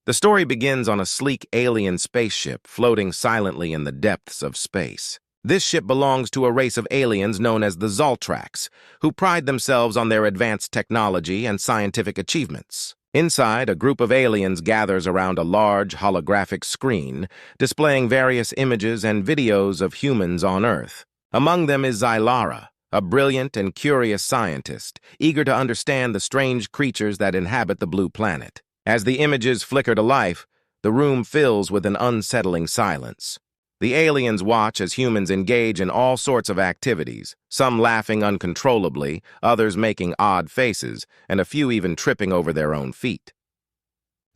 The story begins on a sleek alien spaceship floating silently in the depths of space. This ship belongs to a race of aliens known as the Zoltrax, who pride themselves on their advanced technology and scientific achievements. Inside, a group of aliens gathers around a large holographic screen, displaying various images and videos of humans on Earth. Among them is Zylara, a brilliant and curious scientist, eager to understand the strange creatures that inhabit the blue planet. As the images flicker to life, the room fills with an unsettling silence. The aliens watch as humans engage in all sorts of activities, some laughing uncontrollably, others making odd faces, and a few even tripping over their own feet.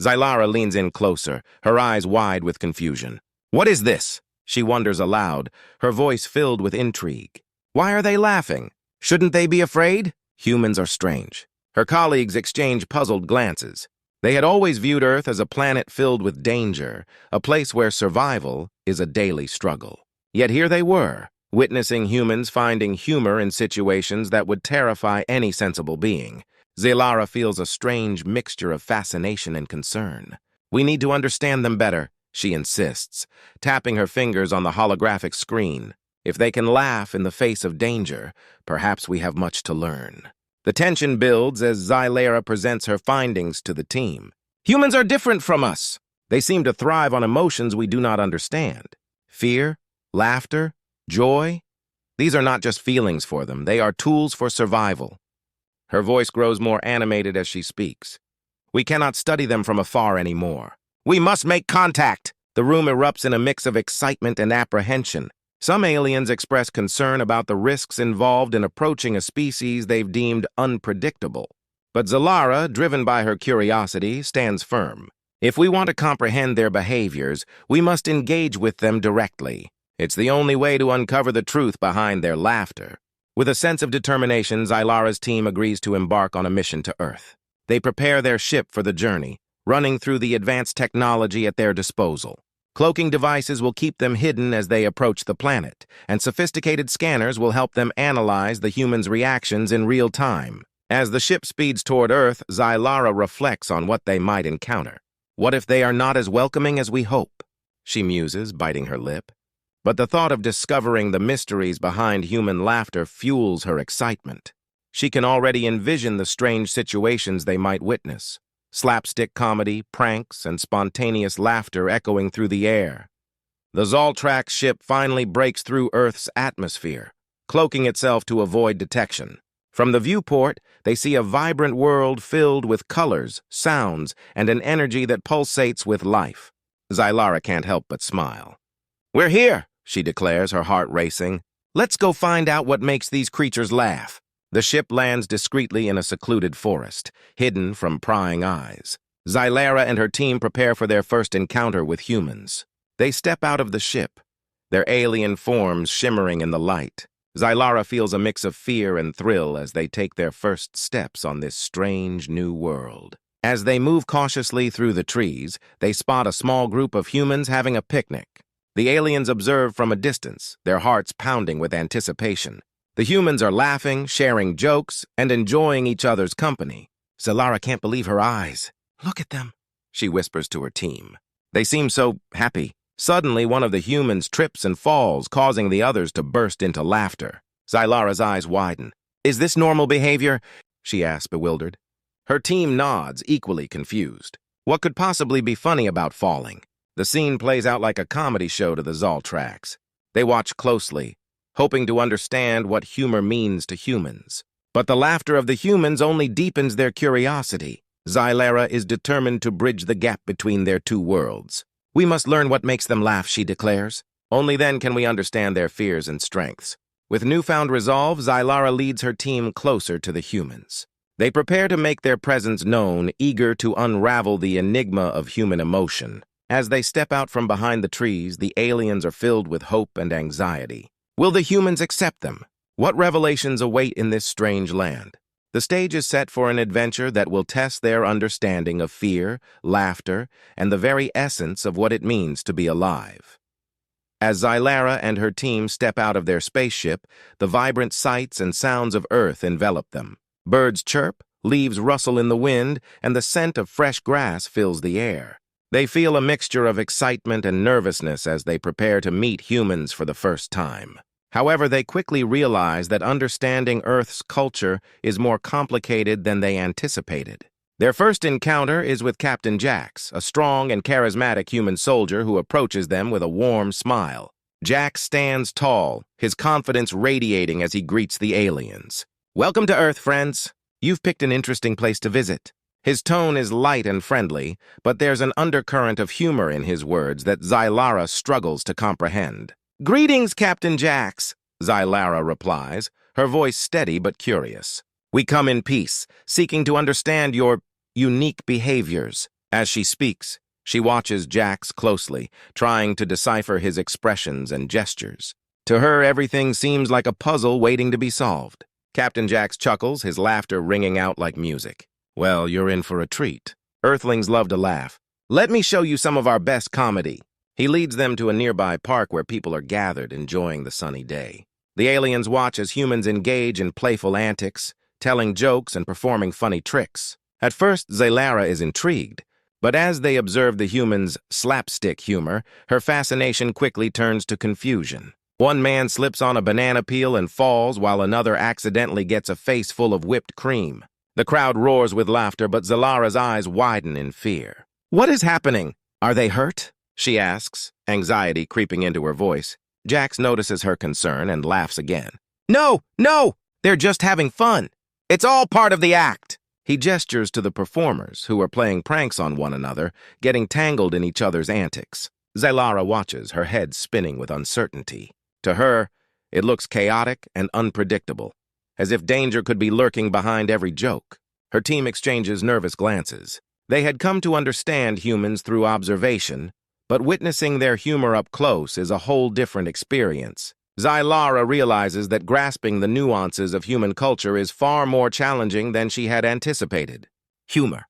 Zylara leans in closer, her eyes wide with confusion. "What is this?" she wonders aloud, her voice filled with intrigue. "Why are they laughing? Shouldn't they be afraid?" Humans are strange. Her colleagues exchange puzzled glances. They had always viewed Earth as a planet filled with danger, a place where survival is a daily struggle. Yet here they were, witnessing humans finding humor in situations that would terrify any sensible being. Zylara feels a strange mixture of fascination and concern. "We need to understand them better," she insists, tapping her fingers on the holographic screen. "If they can laugh in the face of danger, perhaps we have much to learn." The tension builds as Zylara presents her findings to the team. "Humans are different from us. They seem to thrive on emotions we do not understand. Fear, laughter, joy. These are not just feelings for them. They are tools for survival." Her voice grows more animated as she speaks. "We cannot study them from afar anymore. We must make contact." The room erupts in a mix of excitement and apprehension. Some aliens express concern about the risks involved in approaching a species they've deemed unpredictable. But Zylara, driven by her curiosity, stands firm. "If we want to comprehend their behaviors, we must engage with them directly. It's the only way to uncover the truth behind their laughter." With a sense of determination, Zylara's team agrees to embark on a mission to Earth. They prepare their ship for the journey, running through the advanced technology at their disposal. Cloaking devices will keep them hidden as they approach the planet, and sophisticated scanners will help them analyze the humans' reactions in real time. As the ship speeds toward Earth, Zylara reflects on what they might encounter. "What if they are not as welcoming as we hope?" she muses, biting her lip. But the thought of discovering the mysteries behind human laughter fuels her excitement. She can already envision the strange situations they might witness. Slapstick comedy, pranks, and spontaneous laughter echoing through the air. The Zoltrax ship finally breaks through Earth's atmosphere, cloaking itself to avoid detection. From the viewport, they see a vibrant world filled with colors, sounds, and an energy that pulsates with life. Zylara can't help but smile. "We're here," she declares, her heart racing. "Let's go find out what makes these creatures laugh." The ship lands discreetly in a secluded forest, hidden from prying eyes. Zylara and her team prepare for their first encounter with humans. They step out of the ship, their alien forms shimmering in the light. Zylara feels a mix of fear and thrill as they take their first steps on this strange new world. As they move cautiously through the trees, they spot a small group of humans having a picnic. The aliens observe from a distance, their hearts pounding with anticipation. The humans are laughing, sharing jokes, and enjoying each other's company. Zylara can't believe her eyes. "Look at them," she whispers to her team. They seem so happy. Suddenly, one of the humans trips and falls, causing the others to burst into laughter. Zylara's eyes widen. "Is this normal behavior?" she asks, bewildered. Her team nods, equally confused. What could possibly be funny about falling? The scene plays out like a comedy show to the Zoltrax. They watch closely, hoping to understand what humor means to humans. But the laughter of the humans only deepens their curiosity. Zylara is determined to bridge the gap between their two worlds. "We must learn what makes them laugh," she declares. "Only then can we understand their fears and strengths." With newfound resolve, Zylara leads her team closer to the humans. They prepare to make their presence known, eager to unravel the enigma of human emotion. As they step out from behind the trees, the aliens are filled with hope and anxiety. Will the humans accept them? What revelations await in this strange land? The stage is set for an adventure that will test their understanding of fear, laughter, and the very essence of what it means to be alive. As Zylara and her team step out of their spaceship, the vibrant sights and sounds of Earth envelop them. Birds chirp, leaves rustle in the wind, and the scent of fresh grass fills the air. They feel a mixture of excitement and nervousness as they prepare to meet humans for the first time. However, they quickly realize that understanding Earth's culture is more complicated than they anticipated. Their first encounter is with Captain Jax, a strong and charismatic human soldier who approaches them with a warm smile. Jax stands tall, his confidence radiating as he greets the aliens. "Welcome to Earth, friends. You've picked an interesting place to visit." His tone is light and friendly, but there's an undercurrent of humor in his words that Zylara struggles to comprehend. "Greetings, Captain Jax," Zylara replies, her voice steady but curious. "We come in peace, seeking to understand your unique behaviors." As she speaks, she watches Jax closely, trying to decipher his expressions and gestures. To her, everything seems like a puzzle waiting to be solved. Captain Jax chuckles, his laughter ringing out like music. "Well, you're in for a treat. Earthlings love to laugh. Let me show you some of our best comedy." He leads them to a nearby park where people are gathered, enjoying the sunny day. The aliens watch as humans engage in playful antics, telling jokes and performing funny tricks. At first, Zylara is intrigued, but as they observe the humans' slapstick humor, her fascination quickly turns to confusion. One man slips on a banana peel and falls, while another accidentally gets a face full of whipped cream. The crowd roars with laughter, but Zylara's eyes widen in fear. "What is happening? Are they hurt?" she asks, anxiety creeping into her voice. Jax notices her concern and laughs again. "No, no! They're just having fun. It's all part of the act." He gestures to the performers, who are playing pranks on one another, getting tangled in each other's antics. Zylara watches, her head spinning with uncertainty. To her, it looks chaotic and unpredictable, as if danger could be lurking behind every joke. Her team exchanges nervous glances. They had come to understand humans through observation, but witnessing their humor up close is a whole different experience. Zylara realizes that grasping the nuances of human culture is far more challenging than she had anticipated. "Humor.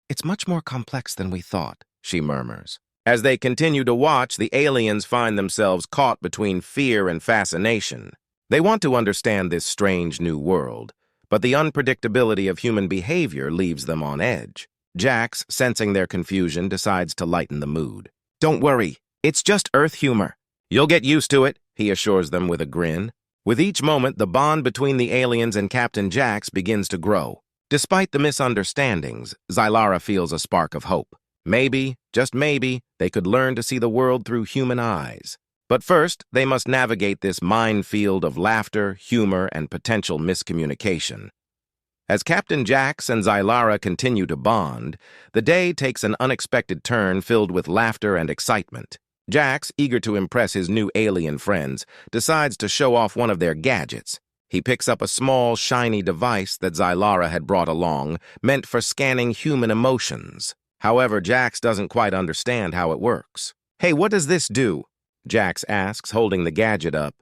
It's much more complex than we thought," she murmurs. As they continue to watch, the aliens find themselves caught between fear and fascination. They want to understand this strange new world, but the unpredictability of human behavior leaves them on edge. Jax, sensing their confusion, decides to lighten the mood. "Don't worry, it's just Earth humor. You'll get used to it," he assures them with a grin. With each moment, the bond between the aliens and Captain Jax begins to grow. Despite the misunderstandings, Zylara feels a spark of hope. Maybe, just maybe, they could learn to see the world through human eyes. But first, they must navigate this minefield of laughter, humor, and potential miscommunication. As Captain Jax and Zylara continue to bond, the day takes an unexpected turn filled with laughter and excitement. Jax, eager to impress his new alien friends, decides to show off one of their gadgets. He picks up a small, shiny device that Zylara had brought along, meant for scanning human emotions. However, Jax doesn't quite understand how it works. "Hey, what does this do?" Jax asks, holding the gadget up.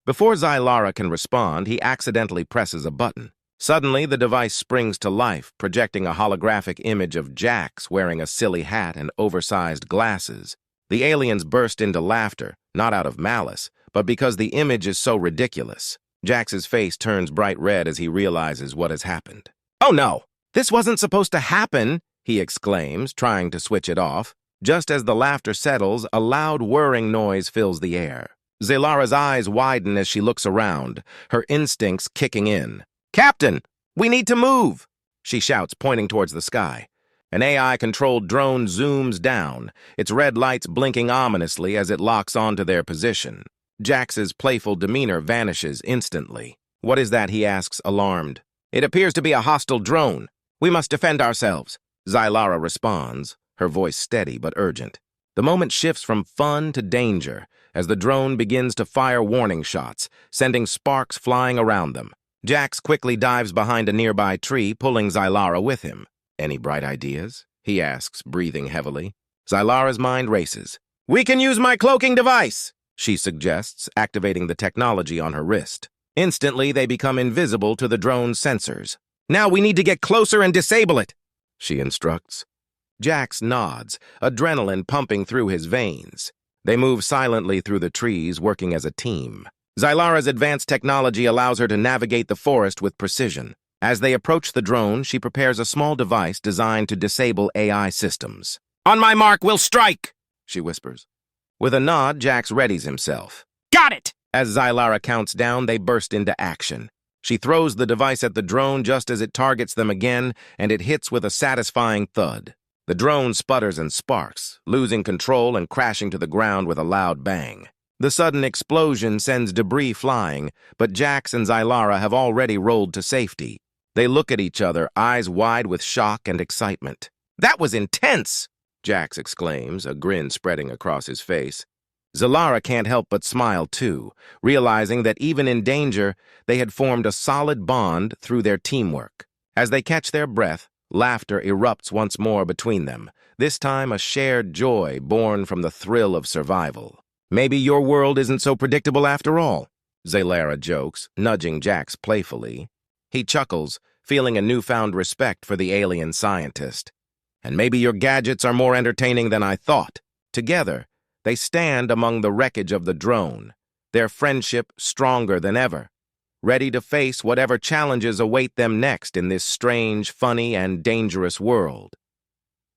Before Zylara can respond, he accidentally presses a button. Suddenly, the device springs to life, projecting a holographic image of Jax wearing a silly hat and oversized glasses. The aliens burst into laughter, not out of malice, but because the image is so ridiculous. Jax's face turns bright red as he realizes what has happened. "Oh no! This wasn't supposed to happen!" he exclaims, trying to switch it off. Just as the laughter settles, a loud whirring noise fills the air. Zylara's eyes widen as she looks around, her instincts kicking in. "Captain, we need to move!" she shouts, pointing towards the sky. An AI-controlled drone zooms down, its red lights blinking ominously as it locks onto their position. Jax's playful demeanor vanishes instantly. "What is that?" he asks, alarmed. "It appears to be a hostile drone. We must defend ourselves," Zylara responds, her voice steady but urgent. The moment shifts from fun to danger as the drone begins to fire warning shots, sending sparks flying around them. Jax quickly dives behind a nearby tree, pulling Zylara with him. "Any bright ideas?" he asks, breathing heavily. Zylara's mind races. "We can use my cloaking device," she suggests, activating the technology on her wrist. Instantly, they become invisible to the drone's sensors. "Now we need to get closer and disable it," she instructs. Jax nods, adrenaline pumping through his veins. They move silently through the trees, working as a team. Zylara's advanced technology allows her to navigate the forest with precision. As they approach the drone, she prepares a small device designed to disable AI systems. On my mark, we'll strike, she whispers. With a nod, Jax readies himself. Got it! As Xylara counts down, they burst into action. She throws the device at the drone just as it targets them again, and it hits with a satisfying thud. The drone sputters and sparks, losing control and crashing to the ground with a loud bang. The sudden explosion sends debris flying, but Jax and Xylara have already rolled to safety. They look at each other, eyes wide with shock and excitement. That was intense! Jax exclaims, a grin spreading across his face. Xylara can't help but smile too, realizing that even in danger, they had formed a solid bond through their teamwork. As they catch their breath, laughter erupts once more between them, this time a shared joy born from the thrill of survival. Maybe your world isn't so predictable after all, Xylara jokes, nudging Jax playfully. He chuckles, feeling a newfound respect for the alien scientist. And maybe your gadgets are more entertaining than I thought. Together, they stand among the wreckage of the drone, their friendship stronger than ever, ready to face whatever challenges await them next in this strange, funny, and dangerous world.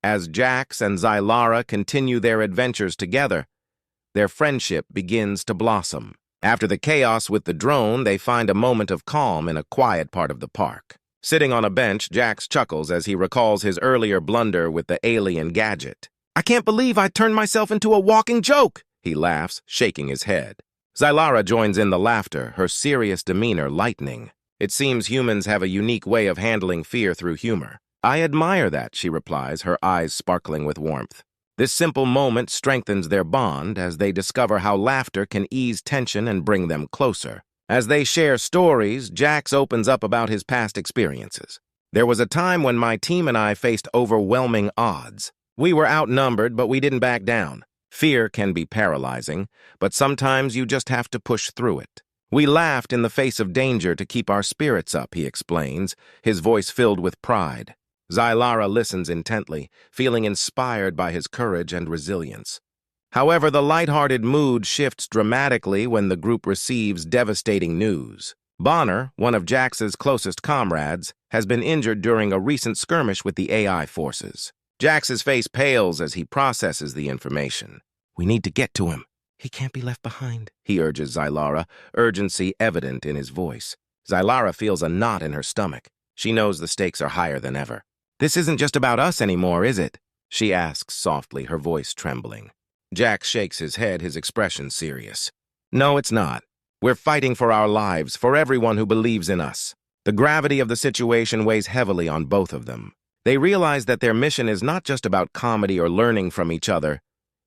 As Jax and Xylara continue their adventures together, their friendship begins to blossom. After the chaos with the drone, they find a moment of calm in a quiet part of the park. Sitting on a bench, Jax chuckles as he recalls his earlier blunder with the alien gadget. I can't believe I turned myself into a walking joke, he laughs, shaking his head. Xylara joins in the laughter, her serious demeanor lightening. It seems humans have a unique way of handling fear through humor. I admire that, she replies, her eyes sparkling with warmth. This simple moment strengthens their bond as they discover how laughter can ease tension and bring them closer. As they share stories, Jax opens up about his past experiences. There was a time when my team and I faced overwhelming odds. We were outnumbered, but we didn't back down. Fear can be paralyzing, but sometimes you just have to push through it. We laughed in the face of danger to keep our spirits up, he explains, his voice filled with pride. Xylara listens intently, feeling inspired by his courage and resilience. However, the lighthearted mood shifts dramatically when the group receives devastating news. Bonner, one of Jax's closest comrades, has been injured during a recent skirmish with the AI forces. Jax's face pales as he processes the information. We need to get to him. He can't be left behind, he urges Xylara, urgency evident in his voice. Xylara feels a knot in her stomach. She knows the stakes are higher than ever. This isn't just about us anymore, is it? She asks softly, her voice trembling. Jax shakes his head, his expression serious. No, it's not. We're fighting for our lives, for everyone who believes in us. The gravity of the situation weighs heavily on both of them. They realize that their mission is not just about comedy or learning from each other.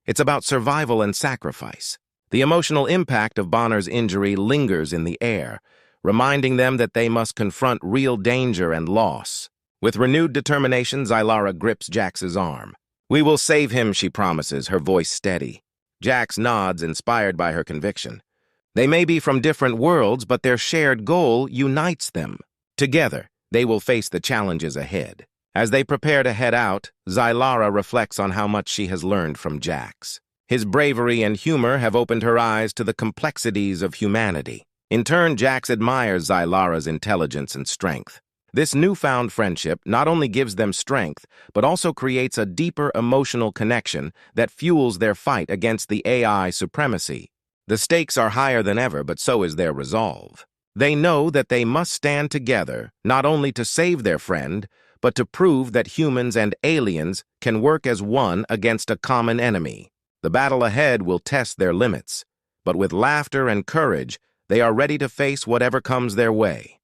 It's about survival and sacrifice. The emotional impact of Bonner's injury lingers in the air, reminding them that they must confront real danger and loss. With renewed determination, Xylara grips Jax's arm. We will save him, she promises, her voice steady. Jax nods, inspired by her conviction. They may be from different worlds, but their shared goal unites them. Together, they will face the challenges ahead. As they prepare to head out, Xylara reflects on how much she has learned from Jax. His bravery and humor have opened her eyes to the complexities of humanity. In turn, Jax admires Xylara's intelligence and strength. This newfound friendship not only gives them strength, but also creates a deeper emotional connection that fuels their fight against the AI supremacy. The stakes are higher than ever, but so is their resolve. They know that they must stand together, not only to save their friend, but to prove that humans and aliens can work as one against a common enemy. The battle ahead will test their limits, but with laughter and courage, they are ready to face whatever comes their way.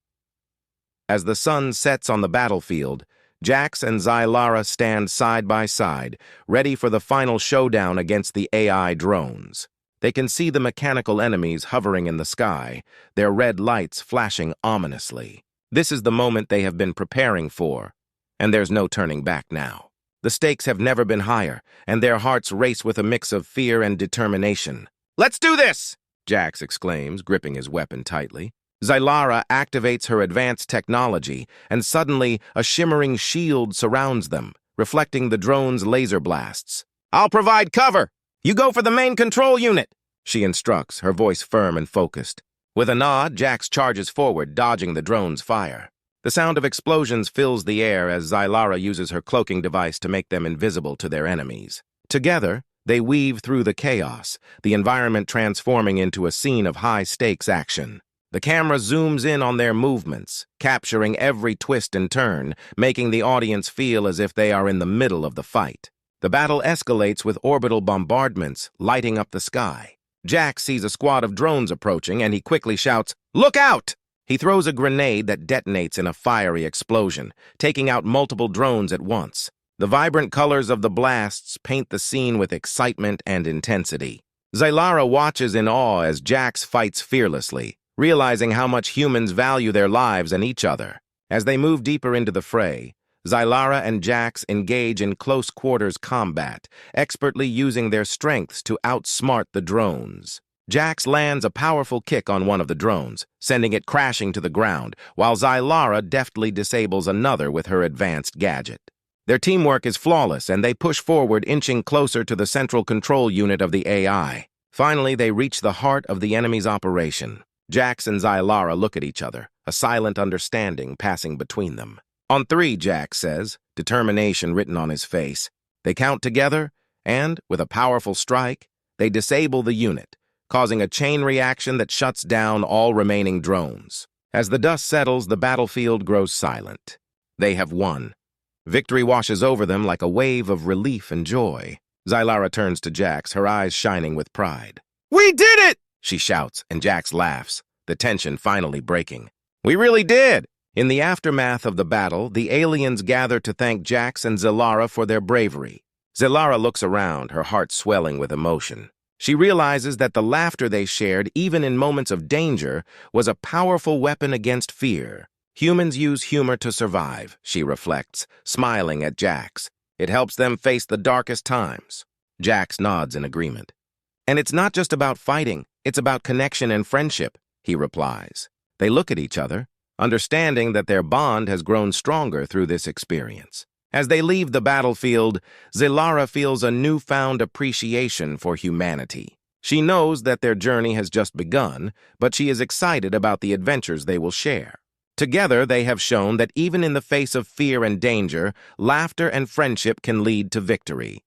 As the sun sets on the battlefield, Jax and Xylara stand side by side, ready for the final showdown against the AI drones. They can see the mechanical enemies hovering in the sky, their red lights flashing ominously. This is the moment they have been preparing for, and there's no turning back now. The stakes have never been higher, and their hearts race with a mix of fear and determination. Let's do this! Jax exclaims, gripping his weapon tightly. Xylara activates her advanced technology, and suddenly a shimmering shield surrounds them, reflecting the drone's laser blasts. I'll provide cover! You go for the main control unit, she instructs, her voice firm and focused. With a nod, Jax charges forward, dodging the drone's fire. The sound of explosions fills the air as Zylara uses her cloaking device to make them invisible to their enemies. Together, they weave through the chaos, the environment transforming into a scene of high-stakes action. The camera zooms in on their movements, capturing every twist and turn, making the audience feel as if they are in the middle of the fight. The battle escalates with orbital bombardments, lighting up the sky. Jack sees a squad of drones approaching, and he quickly shouts, "Look out!" He throws a grenade that detonates in a fiery explosion, taking out multiple drones at once. The vibrant colors of the blasts paint the scene with excitement and intensity. Zylara watches in awe as Jax fights fearlessly, realizing how much humans value their lives and each other. As they move deeper into the fray, Zylara and Jax engage in close-quarters combat, expertly using their strengths to outsmart the drones. Jax lands a powerful kick on one of the drones, sending it crashing to the ground, while Zylara deftly disables another with her advanced gadget. Their teamwork is flawless, and they push forward, inching closer to the central control unit of the AI. Finally, they reach the heart of the enemy's operation. Jax and Zylara look at each other, a silent understanding passing between them. "On three," Jax says, determination written on his face. They count together, and, with a powerful strike, they disable the unit, causing a chain reaction that shuts down all remaining drones. As the dust settles, the battlefield grows silent. They have won. Victory washes over them like a wave of relief and joy. Zylara turns to Jax, her eyes shining with pride. "We did it!" she shouts, and Jax laughs, the tension finally breaking. "We really did!" In the aftermath of the battle, the aliens gather to thank Jax and Zylara for their bravery. Zylara looks around, her heart swelling with emotion. She realizes that the laughter they shared, even in moments of danger, was a powerful weapon against fear. Humans use humor to survive, she reflects, smiling at Jax. It helps them face the darkest times. Jax nods in agreement. "And it's not just about fighting, it's about connection and friendship," he replies. They look at each other, understanding that their bond has grown stronger through this experience. As they leave the battlefield, Zylara feels a newfound appreciation for humanity. She knows that their journey has just begun, but she is excited about the adventures they will share. Together, they have shown that even in the face of fear and danger, laughter and friendship can lead to victory.